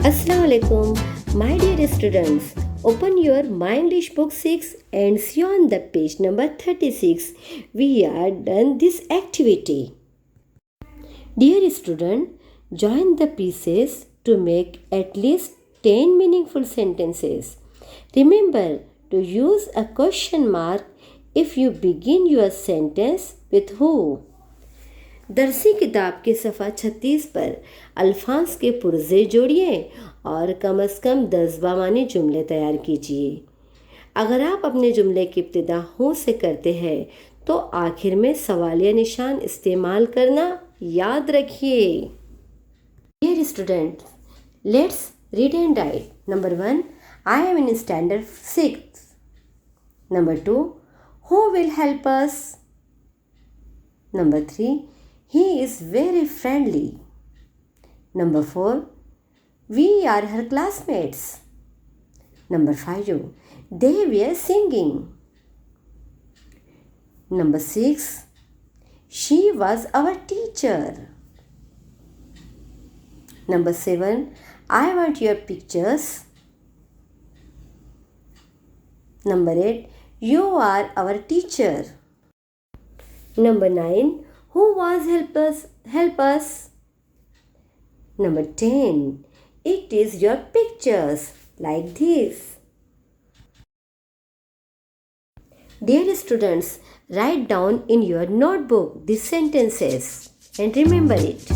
Assalamu alaikum, my dear students. Open your My English Book 6 and see on the page number 36. We are done this activity. Dear student, join the pieces to make at least 10 meaningful sentences. Remember to use a question mark if you begin your sentence with who. दरसी किताब के सफ़ा 36 पर अल्फाज के पुर्जे जोड़िए और कम से कम 10 बामानी जुमले तैयार कीजिए। अगर आप अपने जुमले की इब्तिदा हो से करते हैं तो आखिर में सवालिया निशान इस्तेमाल करना याद रखिए। Dear student, let's read and write. Number 1, I am in standard 6। Number 2, who will help us. Number 3, he is very friendly. Number 4, we are her classmates. Number 5, they were singing. Number 6, she was our teacher. Number 7, I want your pictures. Number 8, you are our teacher. Number 9, who was help us? Number 10, it is your pictures like this. Dear students, write down in your notebook these sentences and remember it.